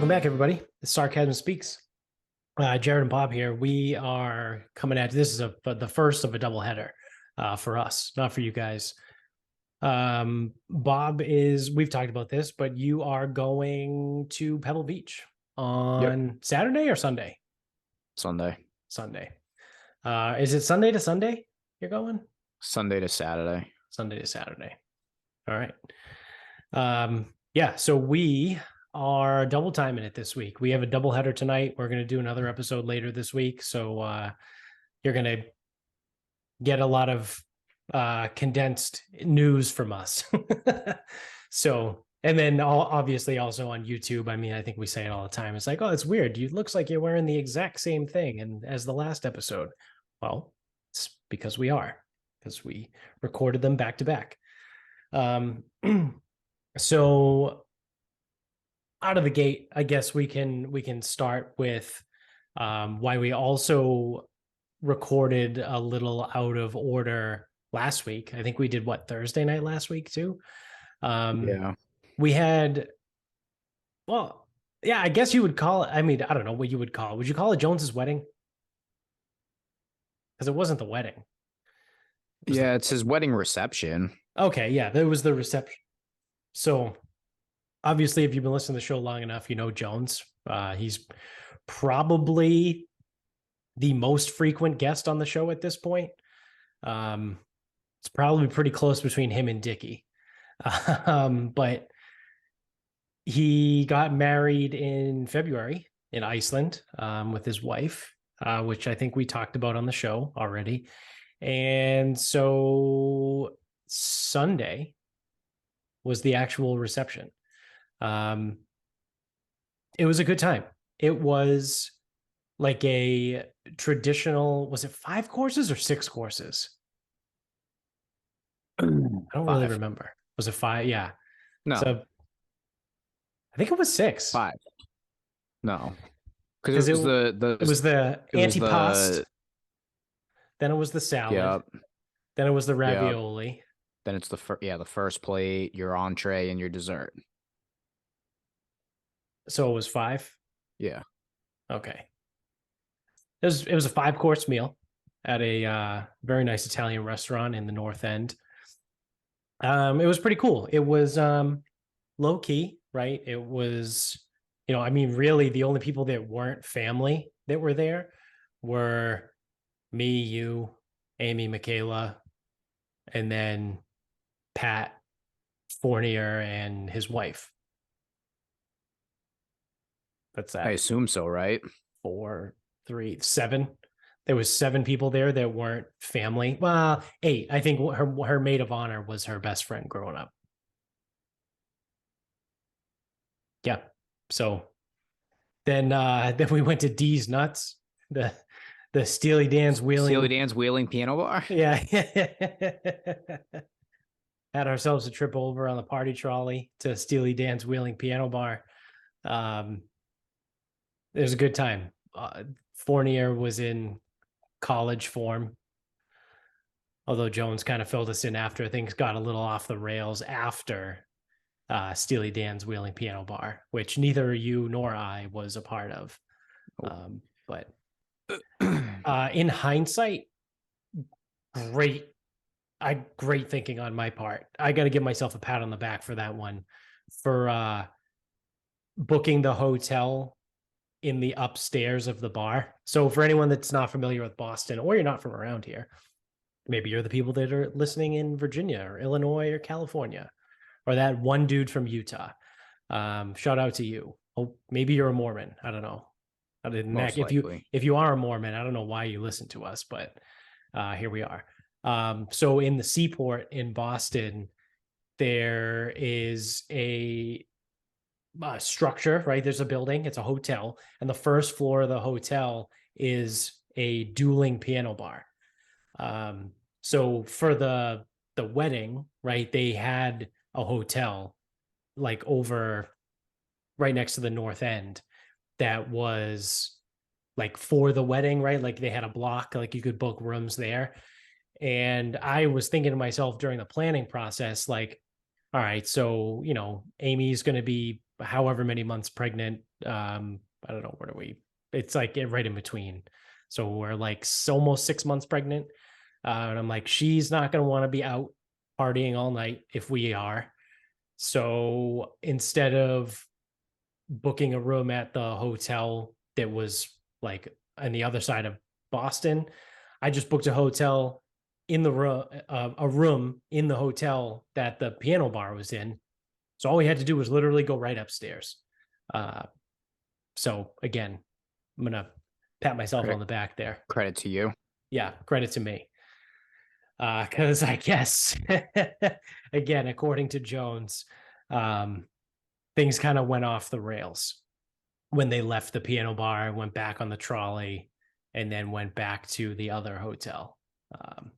Welcome back, everybody. The Sarcasm Speaks. Jared and Bob here. We are coming at this is the first of a doubleheader for us, not for you guys. Bob we've talked about this, but you are going to Pebble Beach on Saturday or Sunday? Sunday. Sunday. Is it Sunday to Sunday you're going? Sunday to Saturday. Sunday to Saturday. All right. Yeah, so we are double timing it this week. We have a double header tonight. We're going to do another episode later this week. So you're going to get a lot of condensed news from us. So, and then obviously also on YouTube. I mean, I think we say it all the time. It's like, oh, it's weird. It looks like you're wearing the exact same thing and as the last episode. Well, it's because we recorded them back to back. So out of the gate, I guess we can start with why we also recorded a little out of order last week. I think we did Thursday night last week too. Yeah. We had, well, yeah, I guess you would call it. I mean, I don't know what you would call it. Would you call it Jones's wedding? Because it wasn't the wedding. It's his wedding reception. Okay, yeah, that was the reception. So obviously, if you've been listening to the show long enough, you know Jones. He's probably the most frequent guest on the show at this point. It's probably pretty close between him and Dickie. But he got married in February in Iceland with his wife, which I think we talked about on the show already. And so Sunday was the actual reception. It was a good time. It was like a traditional, was it 5 courses or 6 courses? I don't really remember. Was it 5? Yeah. No. So I think it was 6. 5. No. Because it was the antipasto. Then it was the salad. Yep. Then it was the ravioli. Yep. Then it's the first plate, your entree, and your dessert. So it was 5? Yeah. Okay. It was a 5-course meal at a very nice Italian restaurant in the North End. It was pretty cool. It was low key, right? It was, I mean, really the only people that weren't family that were there were me, you, Amy, Michaela, and then Pat Fournier and his wife. That's that. I assume so, right? 4, 3, 7. There was 7 people there that weren't family. Well, 8. I think her maid of honor was her best friend growing up. Yeah. So then we went to D's Nuts, the Steely Dan's wheeling piano bar. Yeah. Had ourselves a trip over on the party trolley to Steely Dan's Wheeling Piano Bar. It was a good time. Fournier was in college form, although Jones kind of filled us in after things got a little off the rails after Steely Dan's Wheeling Piano Bar, which neither you nor I was a part of. But in hindsight, great thinking on my part. I got to give myself a pat on the back for that one, for booking the hotel in the upstairs of the bar. So for anyone that's not familiar with Boston, or you're not from around here, maybe you're the people that are listening in Virginia or Illinois or California, or that one dude from Utah. Shout out to you. Oh, maybe you're a Mormon. I don't know. If you are a Mormon, I don't know why you listen to us, but here we are. So in the Seaport in Boston, there is a structure, right? There's a building, it's a hotel, and the first floor of the hotel is a dueling piano bar. So for the wedding, right, they had a hotel like over right next to the North End that was like for the wedding, right? Like they had a block, like you could book rooms there. And I was thinking to myself during the planning process, like, all right, so, Amy's going to be however many months pregnant. I don't know, it's like right in between. So we're like almost 6 months pregnant. And I'm like, she's not going to want to be out partying all night if we are. So instead of booking a room at the hotel that was like on the other side of Boston, I just booked a hotel in the room, a room in the hotel that the piano bar was in. So all we had to do was literally go right upstairs. So again, I'm gonna pat myself on the back there. Credit to you. Yeah, credit to me. Because I guess again, according to Jones, things kind of went off the rails when they left the piano bar, went back on the trolley, and then went back to the other hotel.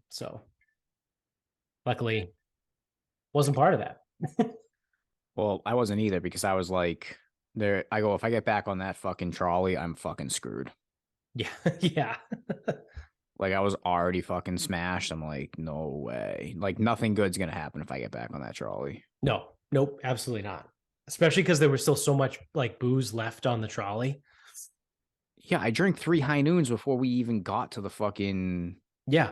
So luckily, wasn't part of that. Well, I wasn't either because I was like, there. I go, if I get back on that fucking trolley, I'm fucking screwed. Yeah, yeah. Like I was already fucking smashed. I'm like, no way. Like nothing good's gonna happen if I get back on that trolley. No, nope, absolutely not. Especially because there was still so much like booze left on the trolley. Yeah, I drank 3 high noons before we even got to the fucking Yeah,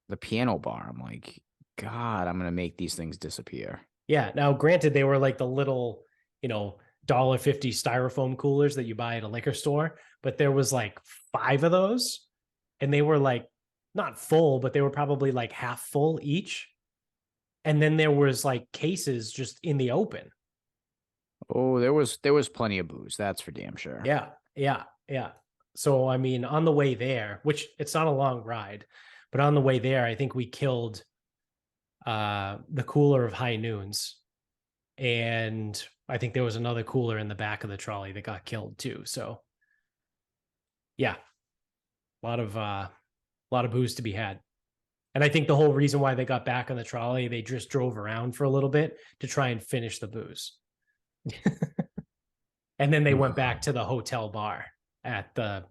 the piano bar. I'm like, God, I'm gonna make these things disappear. yeah. Now, granted, they were like the little, $1.50 styrofoam coolers that you buy at a liquor store, but there was like 5 of those, and they were like not full, but they were probably like half full each. And then there was like cases just in the open. Oh, there was plenty of booze. That's for damn sure. Yeah, yeah, yeah. So I mean, on the way there, which it's not a long ride, but on the way there, I think we killed the cooler of high noons, and I think there was another cooler in the back of the trolley that got killed too. So yeah, a lot of booze to be had. And I think the whole reason why they got back on the trolley, they just drove around for a little bit to try and finish the booze. And then they went back to the hotel bar at the,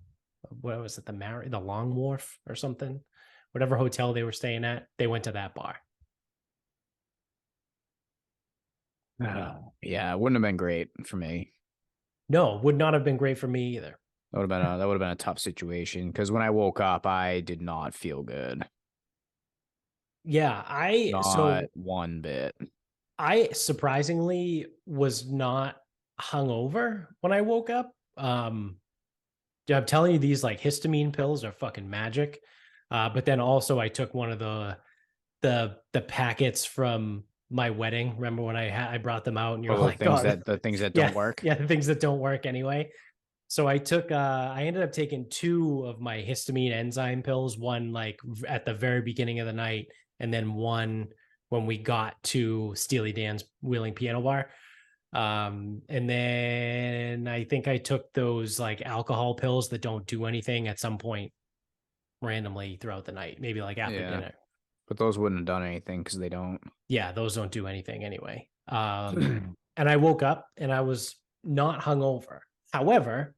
what was it, the Long Wharf or something, whatever hotel they were staying at. They went to that bar. Yeah, it wouldn't have been great for me. No, would not have been great for me either. That would have been a tough situation because when I woke up, I did not feel good. Yeah, Not one bit. I surprisingly was not hungover when I woke up. Yeah, I'm telling you, these like histamine pills are fucking magic. But then also I took one of the packets from my wedding. Remember when I brought them out and you're like, The things that yeah, don't work. yeah, the things that don't work anyway. So I ended up taking 2 of my histamine enzyme pills, one like at the very beginning of the night, and then one when we got to Steely Dan's Wheeling Piano Bar. And then I think I took those like alcohol pills that don't do anything at some point randomly throughout the night, maybe like after dinner. But those wouldn't have done anything because they don't. Yeah, those don't do anything anyway. And I woke up and I was not hungover. However,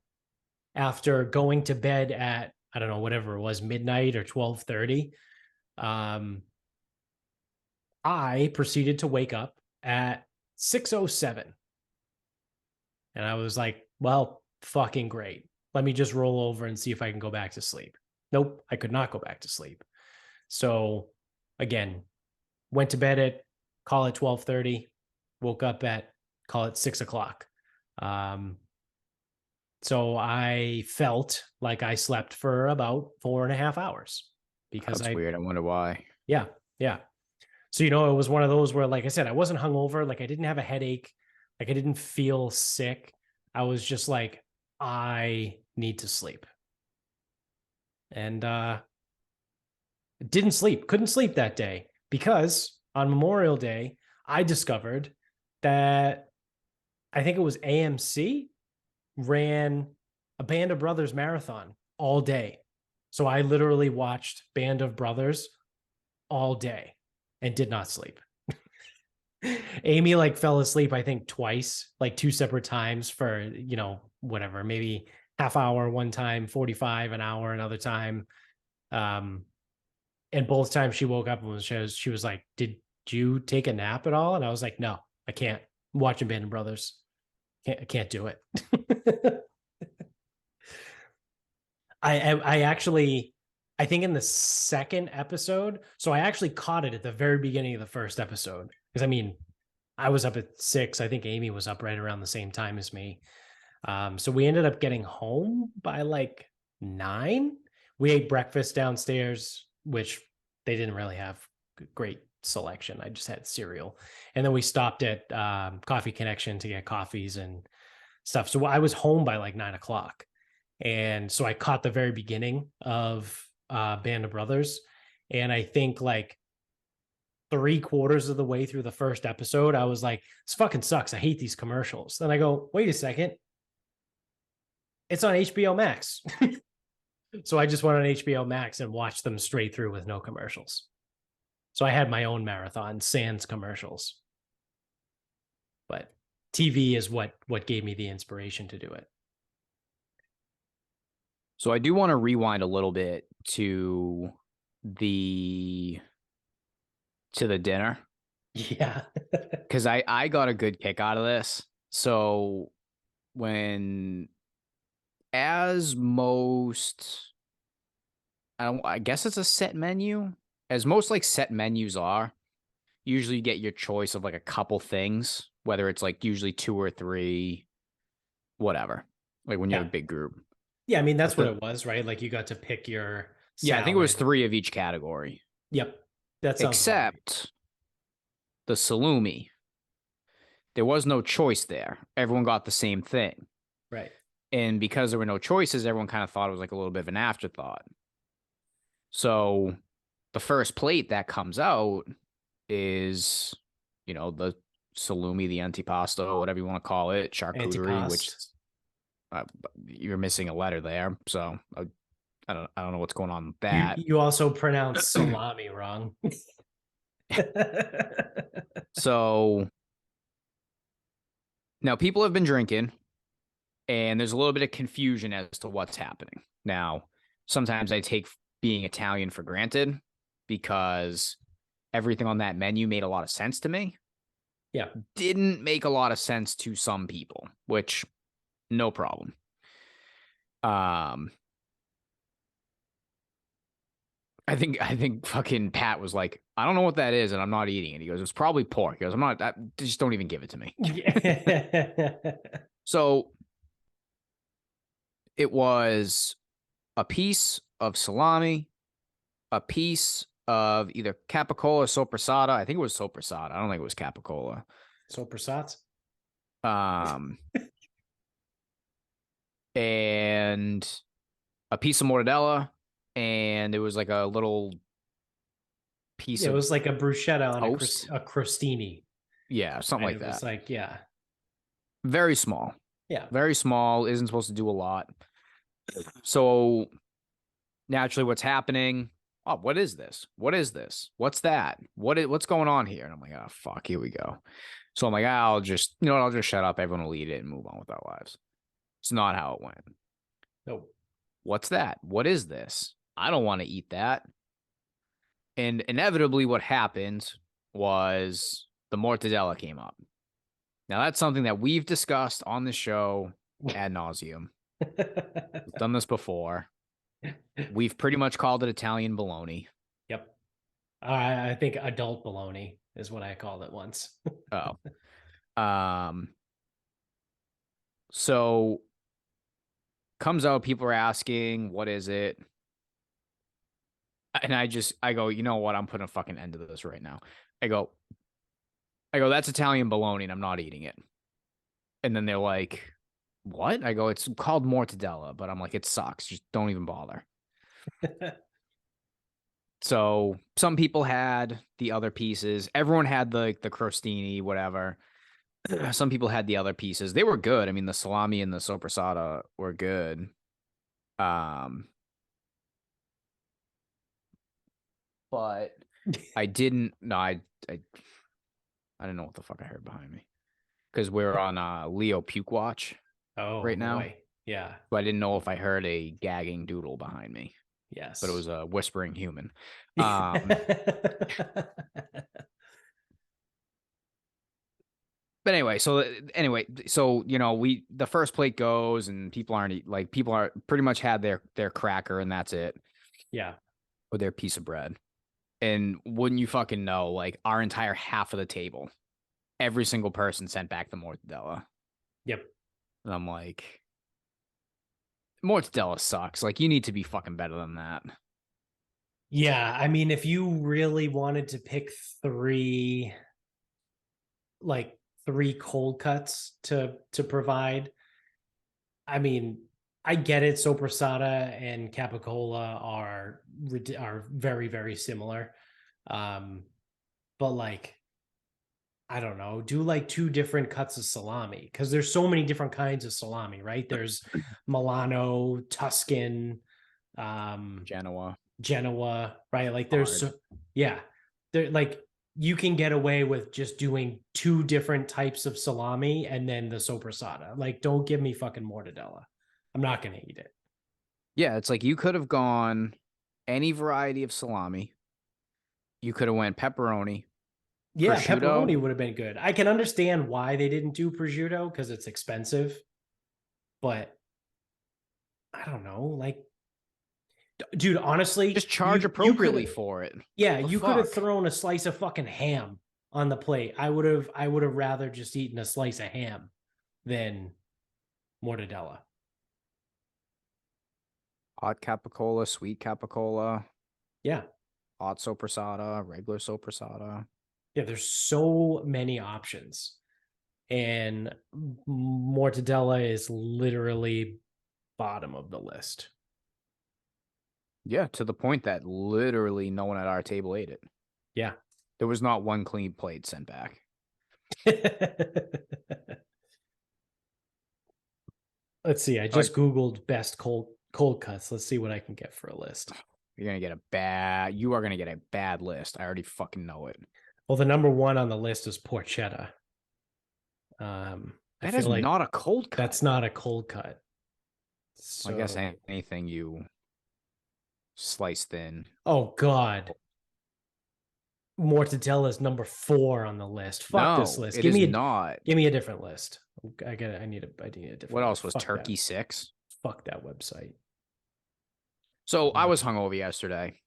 after going to bed at, I don't know, whatever it was, midnight or 12:30, I proceeded to wake up at 6:07. And I was like, well, fucking great. Let me just roll over and see if I can go back to sleep. Nope, I could not go back to sleep. So again, went to bed at, call it 12:30, woke up at, call it 6 o'clock. So I felt like I slept for about 4.5 hours because That's weird. I wonder why. Yeah, yeah. So, it was one of those where, like I said, I wasn't hungover. Like I didn't have a headache. Like I didn't feel sick. I was just like, I need to sleep. And didn't sleep, couldn't sleep that day because on Memorial Day, I discovered that I think it was AMC ran a Band of Brothers marathon all day. So I literally watched Band of Brothers all day and did not sleep. Amy like fell asleep, I think twice, like 2 separate times for, whatever, maybe half hour one time, 45 an hour another time. And both times she woke up and she was like, did you take a nap at all? And I was like, no, I can't. I'm watching Band of Brothers. Can't do it. I actually, I think in the second episode, so I actually caught it at the very beginning of the first episode. Because I mean, I was up at 6. I think Amy was up right around the same time as me. So we ended up getting home by like 9. We ate breakfast downstairs, which they didn't really have great selection. I just had cereal. And then we stopped at Coffee Connection to get coffees and stuff. So I was home by like 9 o'clock. And so I caught the very beginning of Band of Brothers. And I think like 3/4 of the way through the first episode, I was like, this fucking sucks. I hate these commercials. Then I go, wait a second. It's on HBO Max. So I just went on HBO Max and watched them straight through with no commercials. So I had my own marathon, sans commercials. But TV is what gave me the inspiration to do it. So I do want to rewind a little bit to the dinner. Yeah. Because I got a good kick out of this. So as most, I guess it's a set menu, as most like set menus are, usually you get your choice of like a couple things, whether it's like usually 2 or 3, whatever, like when you have a big group. Yeah, I mean, that's what it was, right? Like you got to pick your salad. Yeah, I think it was 3 of each category. Yep. That sounds except the salumi. There was no choice there. Everyone got the same thing. Right. And because there were no choices, everyone kind of thought it was like a little bit of an afterthought. So the first plate that comes out is, the salumi, the antipasto, whatever you want to call it, charcuterie, which you're missing a letter there. So I don't know what's going on with that. You also pronounced salami wrong. So now people have been drinking, and there's a little bit of confusion as to what's happening. Now, sometimes I take being Italian for granted because everything on that menu made a lot of sense to me. Yeah. Didn't make a lot of sense to some people, which no problem. I think fucking Pat was like, I don't know what that is, and I'm not eating it. He goes, it's probably pork. He goes, I'm not. Just don't even give it to me. So it was a piece of salami, a piece of either capicola or soppressata. I think it was soppressata. I don't think it was capicola. Soppressata. And a piece of mortadella, and it was like a little piece of it was like a bruschetta on toast. a crostini. Yeah, something like that. It's like, yeah. Very small. Yeah. Very small, isn't supposed to do a lot. So naturally what's happening? Oh, what is this? What is this? What's that? What's going on here? And I'm like, oh fuck, here we go. So I'm like, I'll just shut up. Everyone will eat it and move on with our lives. It's not how it went. Nope. What's that? What is this? I don't want to eat that. And inevitably what happened was the mortadella came up. Now that's something that we've discussed on the show ad nauseum. We've done this before. We've pretty much called it Italian bologna. Yep. I think adult bologna is what I called it once. Oh. So comes out, people are asking, what is it? And I go, you know what? I'm putting a fucking end to this right now. I go, that's Italian bologna and I'm not eating it. And then they're like, what? I go, it's called mortadella, but I'm like, it sucks. Just don't even bother. So some people had the other pieces. Everyone had the crostini, whatever. Some people had the other pieces. They were good. I mean, the salami and the soppressata were good. But I didn't. No, I didn't know what the fuck I heard behind me because we're on Leo Puke watch. Oh, right now. Boy. Yeah. So I didn't know if I heard a gagging doodle behind me. Yes. But it was a whispering human. But so the first plate goes and people are pretty much had their cracker and that's it, Yeah. or their piece of bread. And wouldn't you fucking know, like our entire half of the table, every single person sent back the mortadella. Yep. And I'm like, mortadella sucks. Like you need to be fucking better than that. Yeah, I mean, if you really wanted to pick like three cold cuts to provide, I mean, I get it. Soprasada and Capicola are very, very similar. Um, but like, I don't know, do like two different cuts of salami because there's so many different kinds of salami, right? There's Milano, Tuscan, um, Genoa. Genoa, right? Like Hard. yeah, there like you can get away with just doing two different types of salami and then the sopressata. Like, don't give me fucking mortadella. I'm not gonna eat it. Yeah, it's like you could have gone any variety of salami. You could have went pepperoni, Yeah, prosciutto. pepperoni would have been good. I can understand why they didn't do prosciutto because it's expensive, but I don't know. Like, dude, honestly, Just charge you could appropriately have, for it. yeah, The you could have fuck? thrown a slice of fucking ham on the plate. I would have rather just eaten a slice of ham than mortadella. Hot capicola, sweet capicola, Yeah. hot sopressata, regular sopressata. Yeah, there's so many options. And mortadella is literally bottom of the list. Yeah, to the point that literally no one at our table ate it. Yeah. There was not one clean plate sent back. Let's see. I Like just Googled best cold cuts. Let's see what I can get for a list. you are gonna get a bad list. I already fucking know it. Well, the number one on the list is porchetta. I That feel is like not a cold cut. that's not a cold cut. I guess So, anything you slice thin. oh God, mortadella is number 4 on the list. Fuck this No, list. it is not. Give me a different list. I need a different What else list. was Fuck turkey that. 6? Fuck that website. So I was hungover yesterday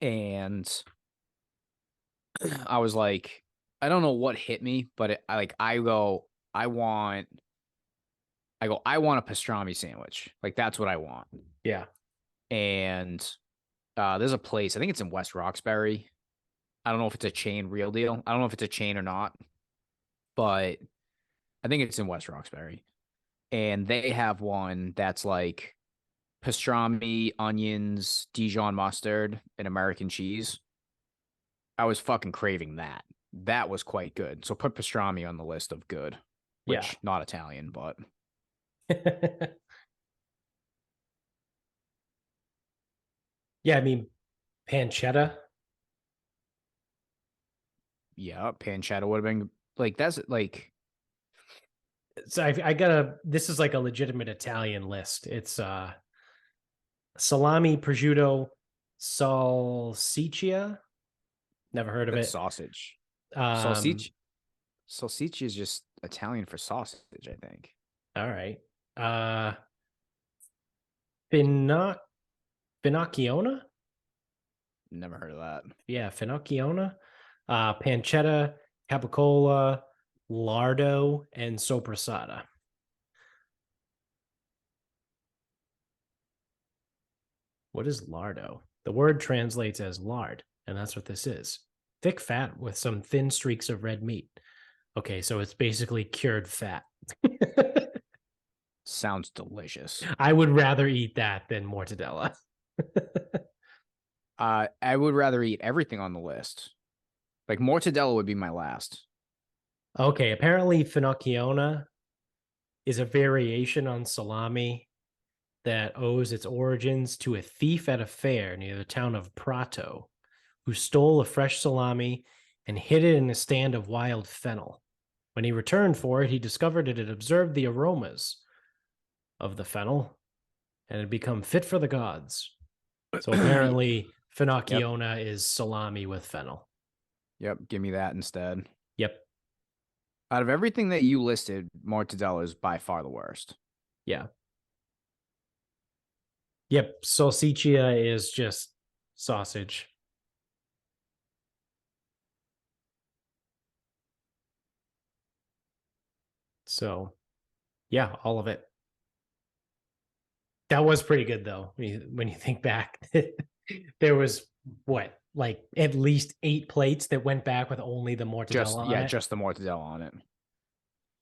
and I was like, I don't know what hit me, but I want a pastrami sandwich. Like that's what I want. Yeah. And there's a place, I think it's in West Roxbury. I don't know if it's a chain, real deal. I don't know if it's a chain or not, but I think it's in West Roxbury. And they have one that's like pastrami, onions, Dijon mustard, and American cheese. I was fucking craving that. That was quite good. So put pastrami on the list of good, Yeah. which not Italian, but Yeah, I mean pancetta. yeah, pancetta would have been like that's like So I gotta this is like a legitimate Italian list. It's salami, prosciutto, salsiccia. Never heard of that's it. sausage. Um, Sausage. Sausage is just Italian for sausage, I think. all right. Uh Finoc Finocchiona? Never heard of that. Yeah, Finocchiona. Pancetta, capicola, lardo, and sopressata. What is lardo? The word translates as lard, and that's what this is. Thick fat with some thin streaks of red meat. Okay, so it's basically cured fat. Sounds delicious. I would rather eat that than mortadella. I would rather eat everything on the list. Like mortadella would be my last. Okay, apparently Finocchiona is a variation on salami that owes its origins to a thief at a fair near the town of Prato who stole a fresh salami and hid it in a stand of wild fennel. When he returned for it, he discovered it had observed the aromas of the fennel and had become fit for the gods. So apparently, Yep. Finocchiona is salami with fennel. Yep. Give me that instead. Yep. Out of everything that you listed, mortadella is by far the worst. Yeah. Yep. Salsiccia is just sausage. So, yeah, all of it. That was pretty good though. When you think back, there was what, like at least 8 plates that went back with only the mortadella on it. Just the mortadella on it.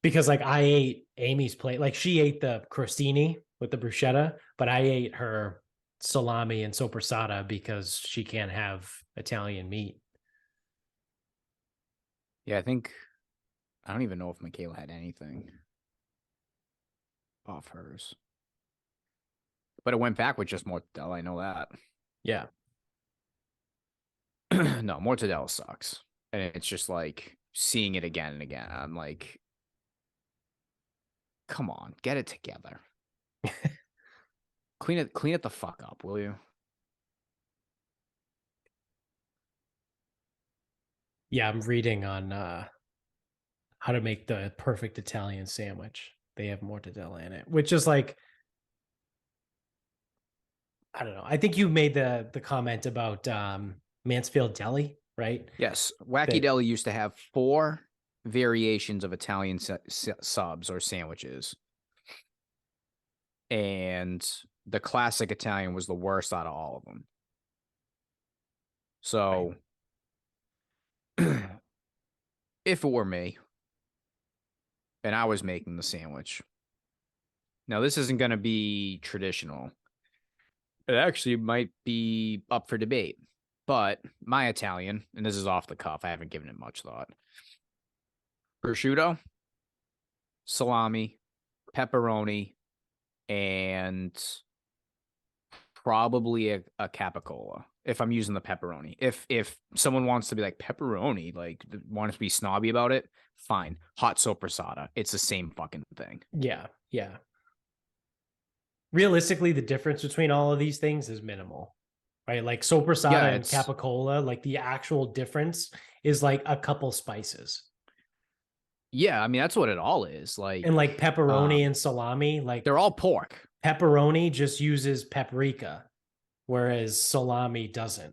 Because like I ate Amy's plate, like she ate the crostini with the bruschetta, but I ate her salami and soppressata because she can't have Italian meat. Yeah, I don't even know if Michaela had anything off hers. But it went back with just mortadella. I know that. Yeah. No, mortadella sucks. And it's just like seeing it again and again. I'm like, come on, get it together. Clean it the fuck up, will you? Yeah, I'm reading on how to make the perfect Italian sandwich. They have mortadella in it, which is like, I don't know. I think you made the comment about Mansfield Deli, right? Yes, Wacky That Deli used to have 4 variations of Italian subs or sandwiches. And the classic Italian was the worst out of all of them. So if it were me and I was making the sandwich, now this isn't going to be traditional. It actually might be up for debate, but my Italian, and this is off the cuff, I haven't given it much thought. Prosciutto, salami, pepperoni, and probably a capicola if I'm using the pepperoni. If someone wants to be like pepperoni, like wants to be snobby about it, fine. Hot soppressata, it's the same fucking thing. yeah, yeah. Realistically, the difference between all of these things is minimal, right? Like soppressata Yeah, and capicola, like the actual difference is like a couple spices. I mean that's what it all is. And like pepperoni um, and salami, like they're all pork. pepperoni just uses paprika, whereas salami doesn't.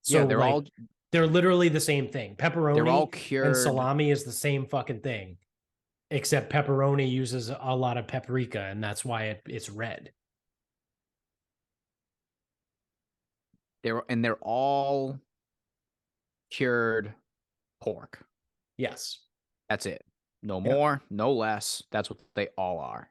Yeah, So like they're literally the same thing. they're all Pepperoni and cured. salami is the same fucking thing, except pepperoni uses a lot of paprika, and that's why it's red. They're all cured pork. Yes. That's it. No Yeah. more, no less. That's what they all are.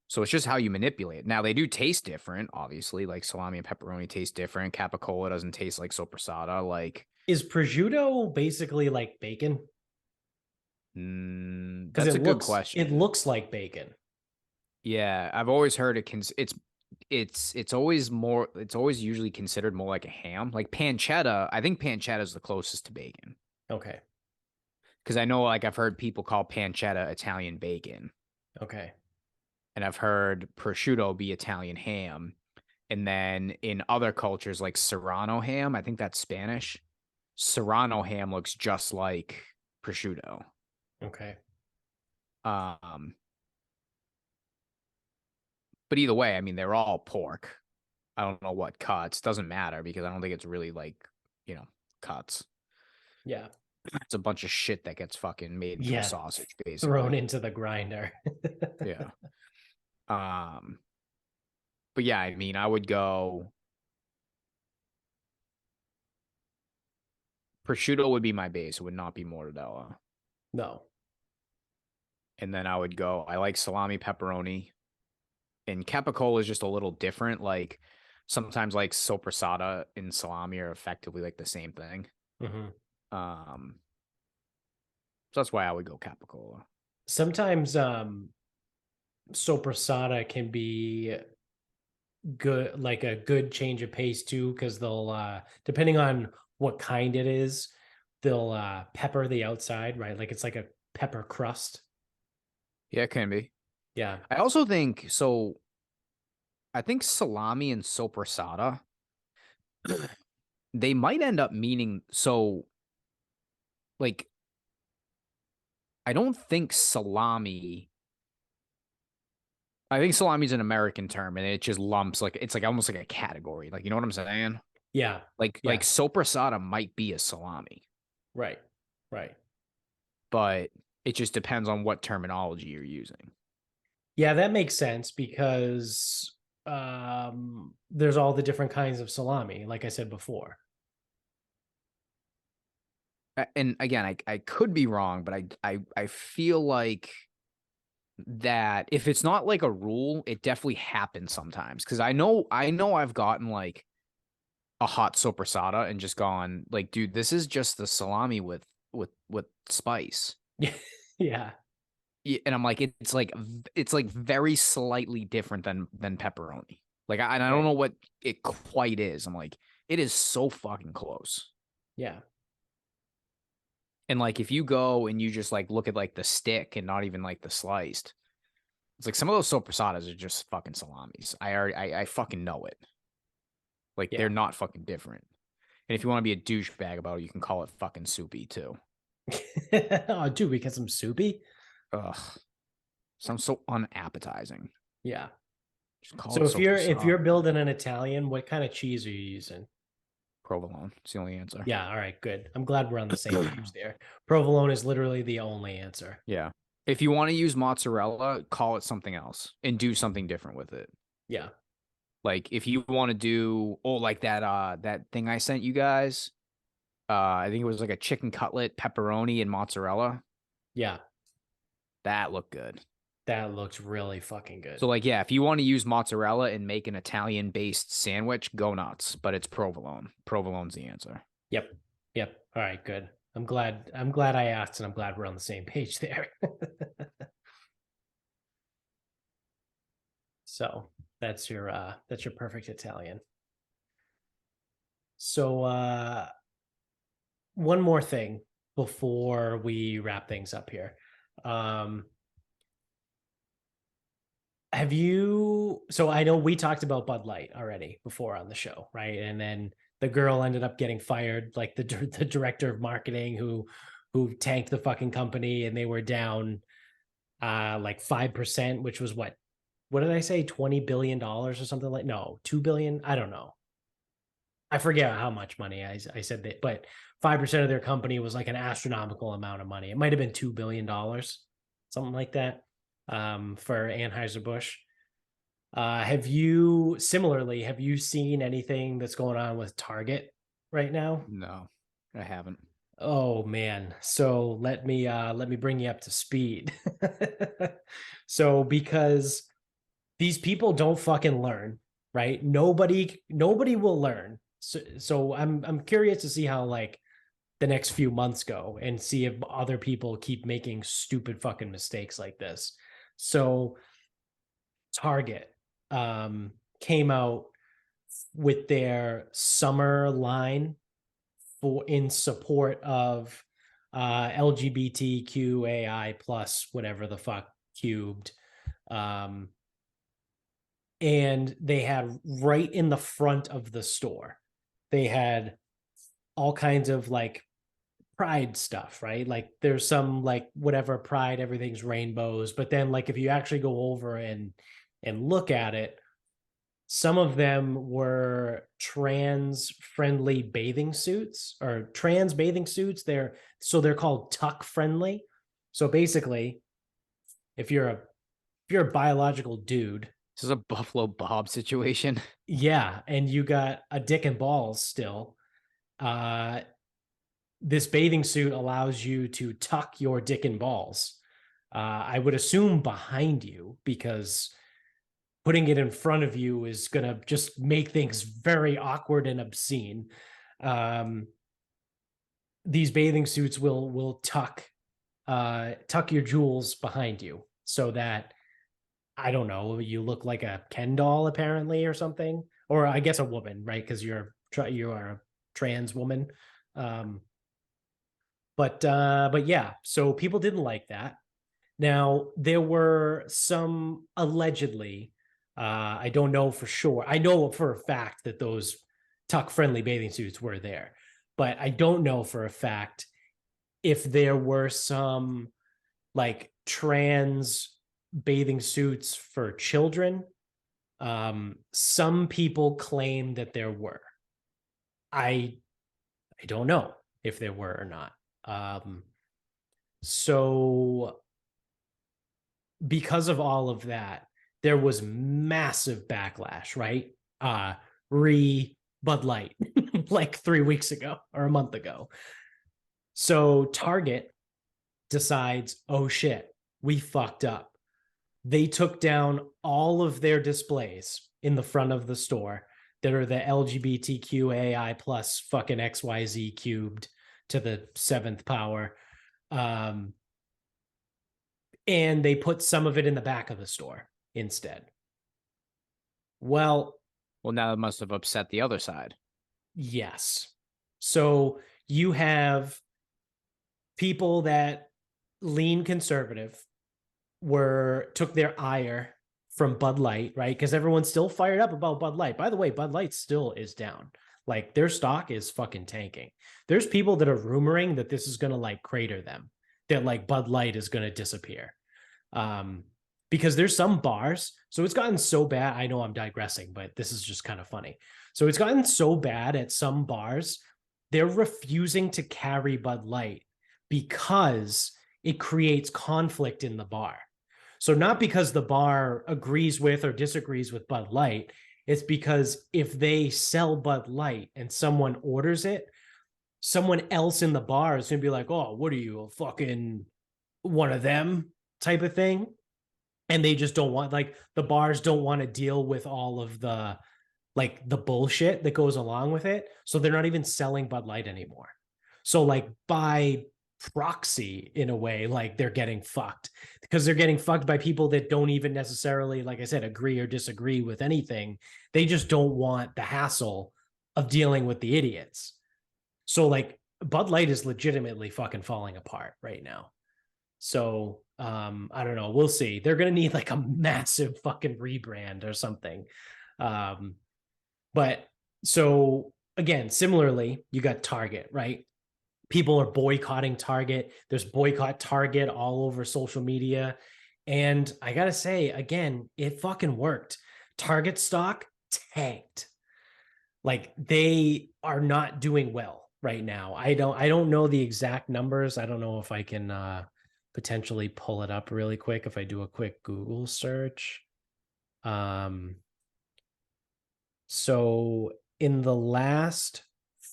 So it's just how you manipulate it. Now they do taste different, obviously. Like salami and pepperoni taste different. Capicola doesn't taste like soppressata. Like, Is prosciutto basically like bacon? Because that's a good it question. looks like bacon. Yeah, I've always heard it can. It's always more. It's always usually considered more like a ham. Like pancetta, I think pancetta is the closest to bacon. Okay. Because I know, like, I've heard people call pancetta Italian bacon, Okay. and I've heard prosciutto be Italian ham. And then in other cultures, like Serrano ham, I think that's Spanish. Serrano ham looks just like prosciutto. Okay. Um, but either way, I mean, they're all pork. I don't know what cuts. Doesn't matter because I don't think it's really like, cuts. Yeah. It's a bunch of shit that gets fucking made into a Yeah. sausage, Thrown basically. into the grinder. Yeah. But yeah, I mean, I would go prosciutto would be my base. It would not be mortadella. No. And then I would go, I like salami pepperoni. And capicola is just a little different. Like sometimes like soppressata and salami are effectively like the same thing. Mm-hmm. So that's why I would go capicola. Sometimes soppressata can be good, like a good change of pace too, because they'll depending on what kind it is, they'll pepper the outside, right? Like it's like a pepper crust. Yeah, it can be. Yeah. I also think so. I think salami and soppressata, they might end up meaning so like I don't think salami. I think salami is an American term, and it just lumps like it's like almost like a category. Like, you know what I'm saying? Yeah. Like Yeah. sopressata might be a salami, Right. Right. but it just depends on what terminology you're using. Yeah, that makes sense because there's all the different kinds of salami, like I said before. And again, I could be wrong, but I feel like that if it's not like a rule, it definitely happens sometimes. Because I know I've gotten like a hot sopressata and just gone like, dude, this is just the salami with spice. Yeah. And I'm like, it's like very slightly different than pepperoni. Like I don't Right. know what it quite is. I'm like, it is so fucking close. Yeah. And like if you go and you just like look at like the stick and not even like the sliced, it's like some of those soprasatas are just fucking salamis. I fucking know it. Like they're Yeah. not fucking different. And if you want to be a douchebag about it, you can call it fucking soupy too. Oh, dude, we get some soupy. Ugh. Sounds so unappetizing. Yeah. Just call So it if you're sopressata. building an Italian, what kind of cheese are you using? Provolone. It's the only answer. Yeah, all right, good. I'm glad we're on the same page there. Provolone is literally the only answer. Yeah. If you want to use mozzarella, call it something else and do something different with it. Yeah. Like if you want to do like that thing I sent you guys, I think it was like a chicken cutlet, pepperoni, and mozzarella. Yeah. That looked good. That looks really fucking So good. like yeah, if you want to use mozzarella and make an Italian based sandwich, go nuts. But it's provolone. Provolone's the answer. Yep. Yep. All right, good. I'm glad I asked and I'm glad we're on the same page there. So that's your perfect Italian. So one more thing before we wrap things up here. Um have you so I know we talked about Bud Light already before on the show, right? And then the girl ended up getting fired, like the director of marketing who tanked the fucking company and they were down like 5%, which was what did I say? $20 billion or something like no, 2 billion. I don't know. I forget how much money I said that, but 5% of their company was like an astronomical amount of money. It might have been $2 billion, something like that, for Anheuser-Busch. Have you seen anything that's going on with Target right now? No, I haven't. Oh man. So let me bring you up to speed. So because these people don't fucking learn, right? Nobody will learn. So I'm curious to see how like the next few months go and see if other people keep making stupid fucking mistakes like this. So Target came out with their summer line for in support of LGBTQAI plus whatever the fuck cubed. Um, and they had right in the front of the store, they had all kinds of like pride stuff, right? Like there's some like whatever pride, everything's rainbows. But then like if you actually go over and look at it, some of them were trans friendly bathing suits or trans bathing suits. They're called tuck friendly. So basically, if you're a biological dude, This is a Buffalo Bob situation. yeah, and you got a dick and balls still, uh, this bathing suit allows you to tuck your dick and balls. I would assume behind you because putting it in front of you is going to just make things very awkward and obscene. Um, these bathing suits will tuck your jewels behind you so that I don't know, you look like a Ken doll apparently or something, or I guess a woman, right? Because you are a trans woman. Um, but yeah, so people didn't like that. Now there were some allegedly, I don't know for sure. I know for a fact that those tuck friendly bathing suits were there, but I don't know for a fact if there were some like trans bathing suits for children. Some people claim that there were. I don't know if there were or not. So because of all of that, there was massive backlash, right? Bud Light like 3 weeks ago or a month ago. So Target decides, oh shit, we fucked up. They took down all of their displays in the front of the store that are the LGBTQAI plus fucking XYZ cubed to the seventh power. And they put some of it in the back of the store instead. Well, now it must have upset the other side. Yes. So you have people that lean conservative took their ire from Bud Light, right? Because everyone's still fired up about Bud Light. By the way, Bud Light still is down. Like their stock is fucking tanking. There's people that are rumoring that this is going to like crater them, that like Bud Light is going to disappear. Because there's some bars. So it's gotten so bad. I know I'm digressing, but this is just kind of funny. So it's gotten so bad at some bars, they're refusing to carry Bud Light because it creates conflict in the bar. So not because the bar agrees with or disagrees with Bud Light, it's because if they sell Bud Light and someone orders it, someone else in the bar is going to be like, oh, what are you, a fucking one of them type of thing? And they just don't want, like, the bars don't want to deal with all of the, like, the bullshit that goes along with it. So they're not even selling Bud Light anymore. So, like, by proxy, in a way, like, they're getting fucked because they're getting fucked by people that don't even necessarily, like I said, agree or disagree with anything. They just don't want the hassle of dealing with the idiots. So, like, Bud Light is legitimately fucking falling apart right now. So I don't know. We'll see. They're going to need like a massive fucking rebrand or something. But so again, similarly, you got Target, right? People are boycotting Target. There's boycott Target all over social media. And I got to say, again, it fucking worked. Target stock tanked. Like they are not doing well right now. I don't know the exact numbers. I don't know if I can potentially pull it up really quick if I do a quick Google search. So in the last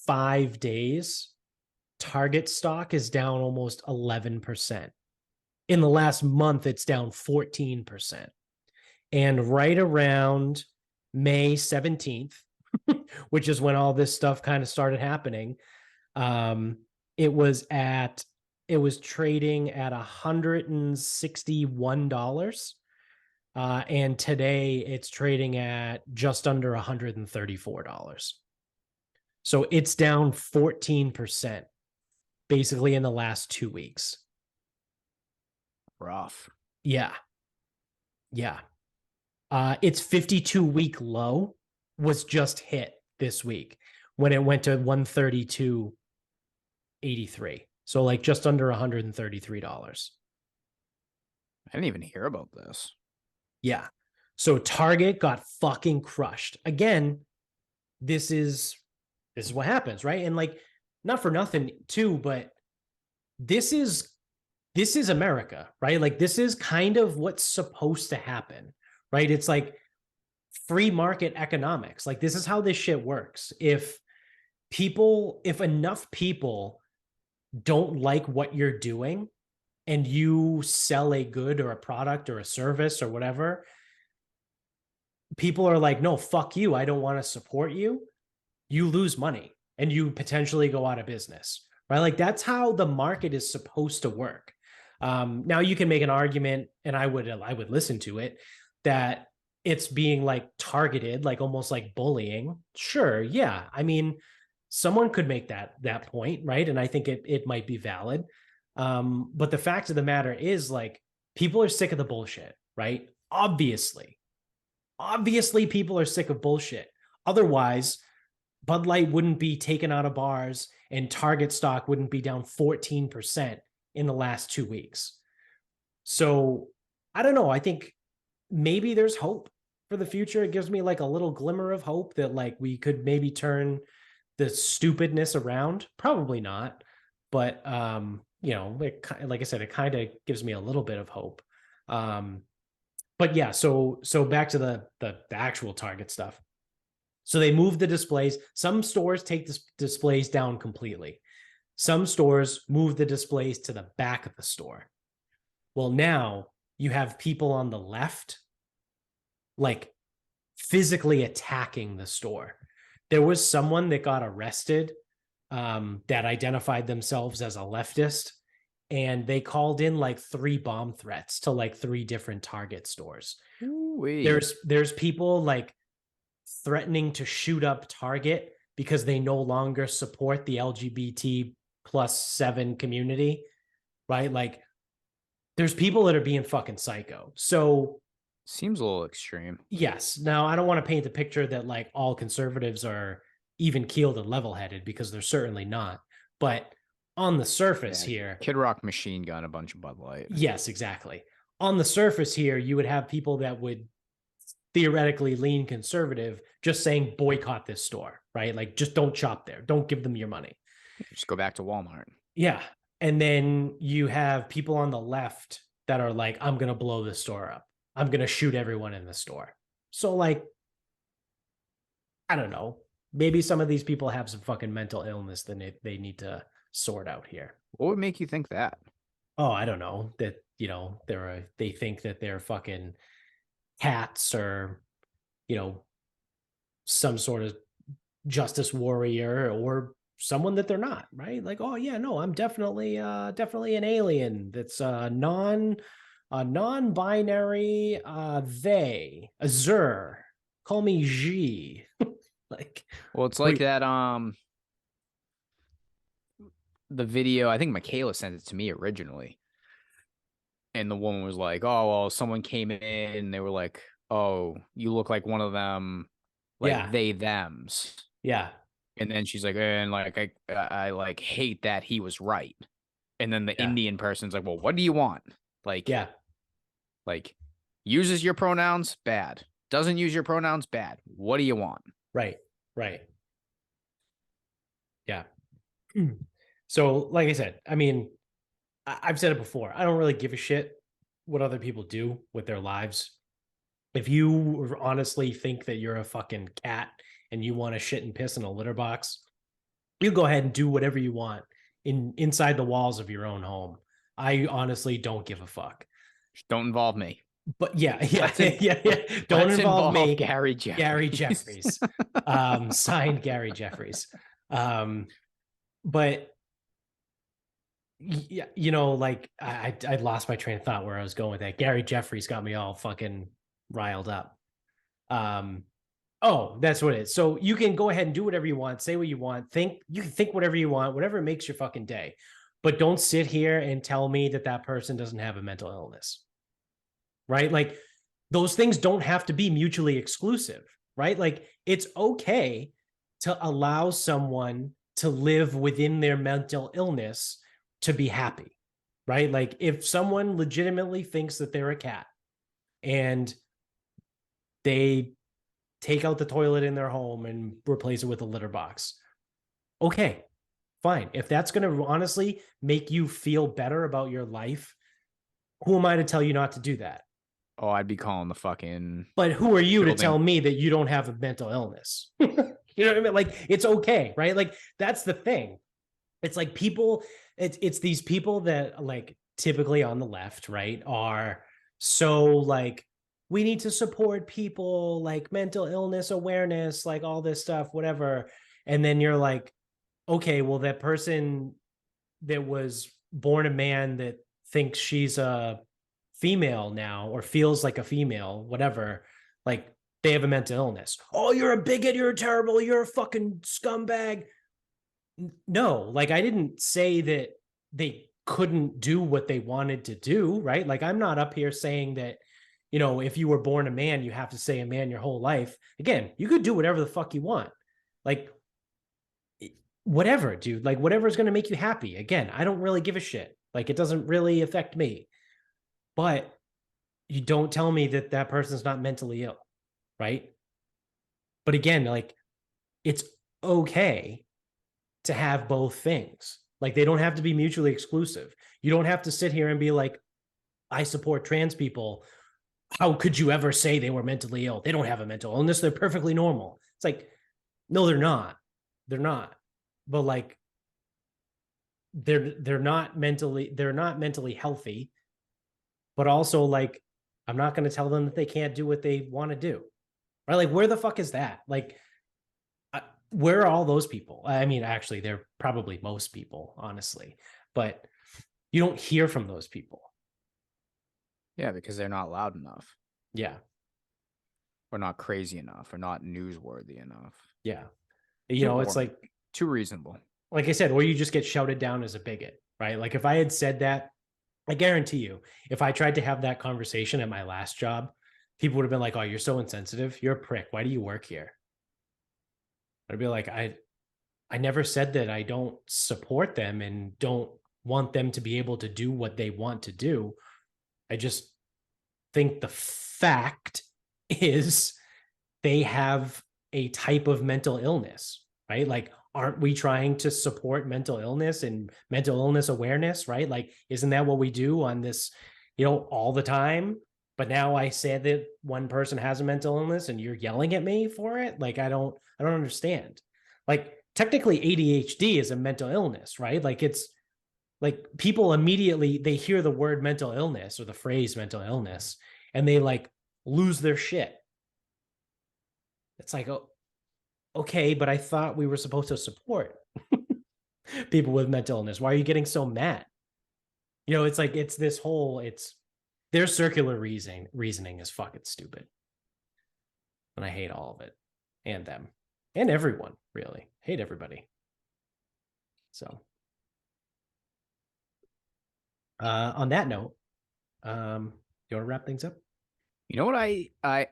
5 days, Target stock is down almost 11%. In the last month, it's down 14%. And right around May 17th, which is when all this stuff kind of started happening, it was trading at $161. And today it's trading at just under $134. So it's down 14% basically in the last 2 weeks. Rough. Yeah. Its 52-week low was just hit this week when it went to 132.83. So like just under $133. I didn't even hear about this. Yeah. So Target got fucking crushed. Again, this is what happens, right? And like, not for nothing too, but this is America, right? Like this is kind of what's supposed to happen, right? It's like free market economics. Like this is how this shit works. If enough people don't like what you're doing and you sell a good or a product or a service or whatever, people are like, no, fuck you. I don't want to support you. You lose money and you potentially go out of business, right? Like that's how the market is supposed to work. Now you can make an argument, and I would listen to it, that it's being like targeted, like almost like bullying. Sure, yeah. I mean, someone could make that point, right? And I think it might be valid. But the fact of the matter is, like, people are sick of the bullshit, right? Obviously, people are sick of bullshit. Otherwise, Bud Light wouldn't be taken out of bars and Target stock wouldn't be down 14% in the last 2 weeks. So I don't know. I think maybe there's hope for the future. It gives me like a little glimmer of hope that like we could maybe turn the stupidness around. Probably not, but like I said, it kind of gives me a little bit of hope. But yeah, so back to the actual Target stuff. So they move the displays. Some stores take the displays down completely. Some stores move the displays to the back of the store. Well, now you have people on the left like physically attacking the store. There was someone that got arrested that identified themselves as a leftist, and they called in like 3 bomb threats to like 3 different Target stores. Ooh-wee. There's people like threatening to shoot up Target because they no longer support the LGBT+7 community, right? Like there's people that are being fucking psycho. So Seems a little extreme. yes. Now I don't want to paint the picture that like all conservatives are even keeled and level headed, because they're certainly not. But on the surface here, Kid Rock machine gun a bunch of Bud Light. yes, exactly. On the surface here, you would have people that would theoretically lean conservative just saying boycott this store, right? Like just don't shop there. Don't give them your money. Just go back to Walmart. Yeah. And then you have people on the left that are like, I'm going to blow this store up. I'm going to shoot everyone in the store. So like, I don't know. Maybe some of these people have some fucking mental illness that they need to sort out here. What would make you think that? Oh, I don't know. That, they think that they're fucking cats or, some sort of justice warrior or someone that they're not, right? Like, oh yeah, no, I'm definitely an alien that's non-binary, they, Azure, call me G. Like, Well, it's like that the video, I think Michaela sent it to me originally. And the woman was like, "Oh, well, someone came in and they were like, "Oh, you look like one of them, like yeah, they thems." yeah, And then she's like, and like I like hate that he was right. And then the yeah, Indian person's like, "Well, what do you want?" Like, yeah, like uses your pronouns, bad. Doesn't use your pronouns, bad. What do you want? right, right, yeah. So, like I said, I mean, I've said it before. I don't really give a shit what other people do with their lives. If you honestly think that you're a fucking cat and you want to shit and piss in a litter box, you go ahead and do whatever you want inside the walls of your own home. I honestly don't give a fuck. Don't involve me. But yeah. Don't Let's involve me. Gary Jeffries. Gary Jeffries. Signed Gary Jeffries. But yeah, like I lost my train of thought where I was going with that. Gary Jeffries got me all fucking riled up. Oh, that's what it is. So you can go ahead and do whatever you want, say what you want, you can think whatever you want, whatever makes your fucking day. But don't sit here and tell me that person doesn't have a mental illness. Right? Like those things don't have to be mutually exclusive, right? Like it's okay to allow someone to live within their mental illness to be happy, right? Like if someone legitimately thinks that they're a cat and they take out the toilet in their home and replace it with a litter box, okay, fine. If that's going to honestly make you feel better about your life, who am I to tell you not to do that? Oh, I'd be calling the fucking. But who are you to tell me that you don't have a mental illness? You know what I mean? Like it's okay, right? Like that's the thing. It's like people, it's these people that like typically on the left, right, are so like, we need to support people, like mental illness awareness, like all this stuff, whatever. And then you're like, okay, well, that person that was born a man that thinks she's a female now or feels like a female, whatever, like they have a mental illness. Oh, you're a bigot, you're terrible, you're a fucking scumbag. No, like I didn't say that they couldn't do what they wanted to do, right? Like I'm not up here saying that, if you were born a man, you have to stay a man your whole life. Again, you could do whatever the fuck you want. Like whatever, dude, like whatever is going to make you happy. Again, I don't really give a shit. Like it doesn't really affect me. but you don't tell me that that person's not mentally ill, right? But again, like, it's okay to have both things. Like, they don't have to be mutually exclusive. You don't have to sit here and be like, I support trans people. How could you ever say they were mentally ill? They don't have a mental illness. They're perfectly normal. It's like, no, they're not. They're not. But like, they're not mentally healthy. But also, like, I'm not going to tell them that they can't do what they want to do. Right? Like, where the fuck is that? Like, where are all those people? I mean, actually, they're probably most people, honestly, but you don't hear from those people. Yeah, because they're not loud enough, Yeah. or not crazy enough, or not newsworthy enough. Yeah. You know, it's like, too reasonable. like I said, or you just get shouted down as a bigot, right? Like, if I had said that, I guarantee you, if I tried to have that conversation at my last job, people would have been like, "Oh, you're so insensitive. You're a prick. Why do you work here?" I'd be like, I never said that I don't support them and don't want them to be able to do what they want to do. I just think the fact is they have a type of mental illness, right? Like, aren't we trying to support mental illness and mental illness awareness, right? Like, isn't that what we do on this, all the time? But now I said that one person has a mental illness and you're yelling at me for it. Like, I don't understand. Like, technically ADHD is a mental illness, right? Like, it's like, people immediately, they hear the word mental illness or the phrase mental illness and they like lose their shit. It's like, oh, okay, but I thought we were supposed to support people with mental illness. Why are you getting so mad? It's like, it's this whole, it's their circular reasoning is fucking stupid. And I hate all of it. And them. And everyone, really. Hate everybody. So on that note, you want to wrap things up? You know what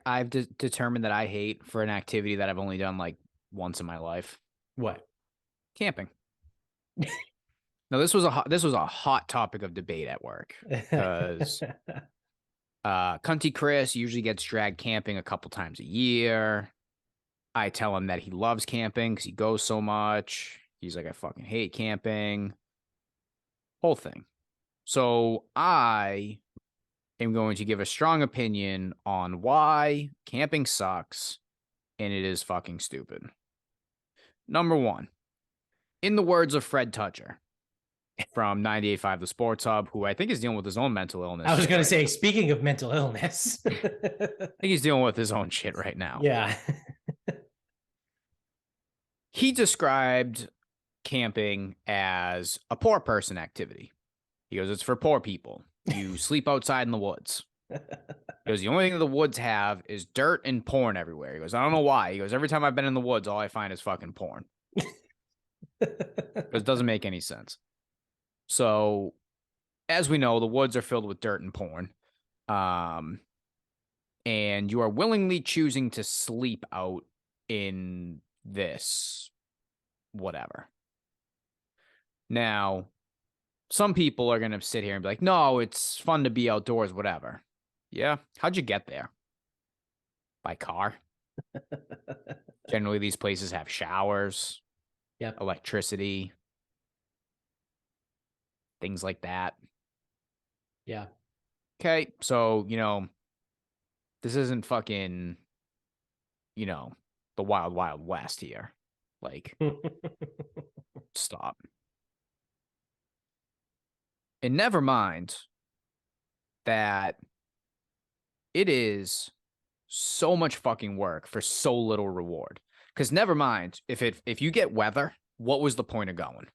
I've determined that I hate for an activity that I've only done like once in my life? What? Camping. No, this was a hot topic of debate at work because Cunty Chris usually gets dragged camping a couple times a year. I tell him that he loves camping because he goes so much. He's like, I fucking hate camping. Whole thing. So I am going to give a strong opinion on why camping sucks and it is fucking stupid. Number one, in the words of Fred Toucher from 98.5 The Sports Hub, who I think is dealing with his own mental illness. I was going right to say, now. Speaking of mental illness, I think he's dealing with his own shit right now. Yeah. He described camping as a poor person activity. He goes, it's for poor people. You sleep outside in the woods. He goes, the only thing the woods have is dirt and porn everywhere. He goes, I don't know why. He goes, every time I've been in the woods, all I find is fucking porn. Because it doesn't make any sense. So, as we know, the woods are filled with dirt and porn. And you are willingly choosing to sleep out in this whatever. Now, some people are going to sit here and be like, no, it's fun to be outdoors, whatever. Yeah. How'd you get there? By car. Generally, these places have showers, Yep. electricity, things like that. Yeah. Okay. So, this isn't fucking, the wild, wild west here. Like, stop. And never mind that it is so much fucking work for so little reward. Because never mind if you get weather, what was the point of going?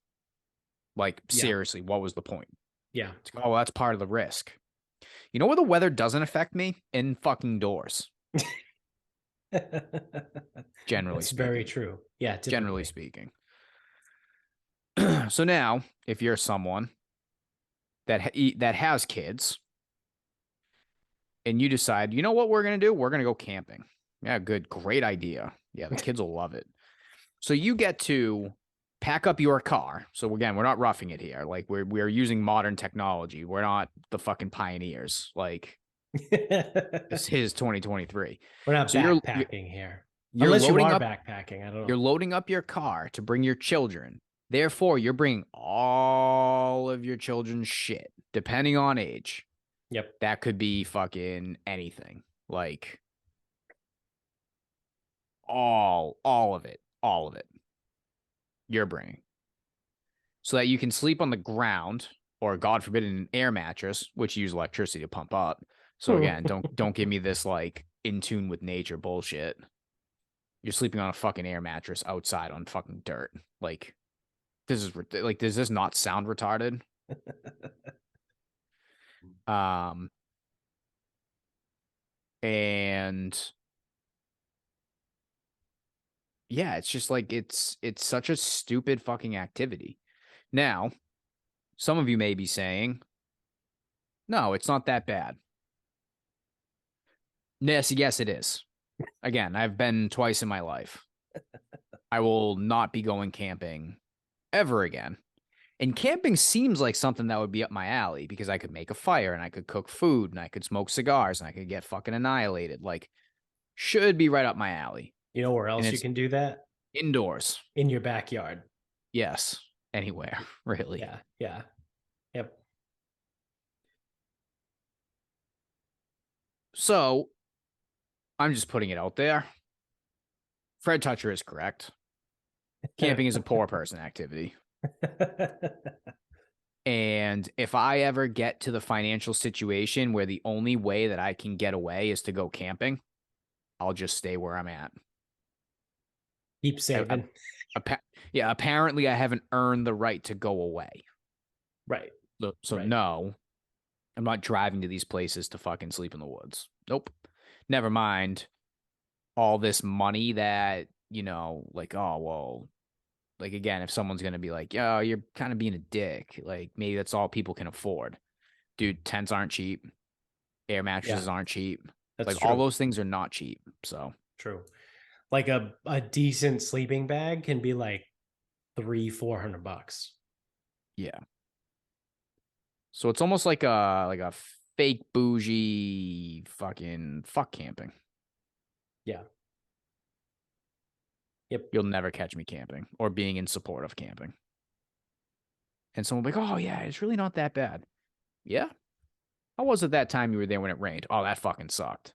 Like, seriously, what was the point? Yeah. Oh, that's part of the risk. You know where the weather doesn't affect me? In fucking doors. Generally That's speaking. very true. Yeah. Typically. Generally speaking. So now, if you're someone that has kids, and you decide, you know what we're going to do? We're going to go camping. Yeah, great idea. Yeah, the kids will love it. So you get to pack up your car. So again, we're not roughing it here. Like we're using modern technology. We're not the fucking pioneers. Like this is 2023. We're not So you're backpacking here. you're Unless you loading are up backpacking. I don't you're know. loading up your car to bring your children. Therefore, you're bringing all of your children's shit, depending on age. Yep. That could be fucking anything. Like all of it. You're bringing. So that you can sleep on the ground or God forbid an air mattress, which you use electricity to pump up. So again, don't give me this like in tune with nature bullshit. You're sleeping on a fucking air mattress outside on fucking dirt. Like this is like, does this not sound retarded? And yeah, it's just like it's such a stupid fucking activity. Now, some of you may be saying, no, it's not that bad. Yes, it is. Again, I've been twice in my life. I will not be going camping ever again. And camping seems like something that would be up my alley because I could make a fire and I could cook food and I could smoke cigars and I could get fucking annihilated. Like, should be right up my alley. You know where And else you it's can do that? indoors. In your backyard. Yes. Anywhere, really. Yeah. Yeah. Yep. So I'm just putting it out there. Fred Toucher is correct. Camping is a poor person activity. And if I ever get to the financial situation where the only way that I can get away is to go camping, I'll just stay where I'm at. Keep saving. Yeah, apparently I haven't earned the right to go away. Right. So right. No, I'm not driving to these places to fucking sleep in the woods. Nope. Never mind all this money that, like, oh, well, like, again, if someone's going to be like, yo, you're kind of being a dick, like, maybe that's all people can afford. Dude, tents aren't cheap. Air mattresses aren't cheap. That's like, true. all those things are not cheap. So true. Like a decent sleeping bag can be like $300-400. yeah. So it's almost like a fake bougie fucking fuck camping. Yeah. Yep. You'll never catch me camping or being in support of camping. And someone will be like, oh, yeah, it's really not that bad. Yeah. How was it that time you were there when it rained? Oh, that fucking sucked.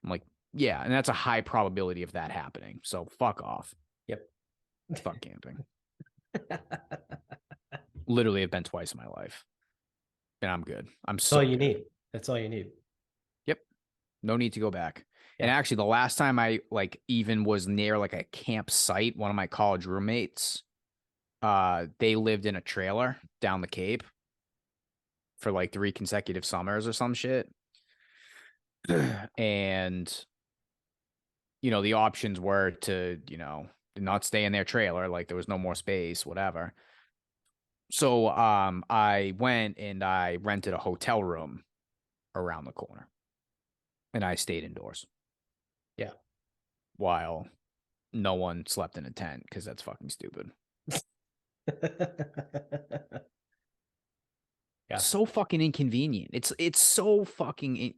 I'm like, yeah. And that's a high probability of that happening. So fuck off. Yep. Fuck camping. Literally, I've been twice in my life. And I'm good. That's all you need. That's all you need. Yep. No need to go back. Yeah. And actually, the last time I like even was near like a campsite, one of my college roommates, they lived in a trailer down the Cape for like 3 consecutive summers or some shit. And the options were to, not stay in their trailer, like there was no more space, whatever. So I went and I rented a hotel room around the corner. And I stayed indoors. Yeah. While no one slept in a tent because that's fucking stupid. Yeah. So fucking inconvenient. It's so fucking.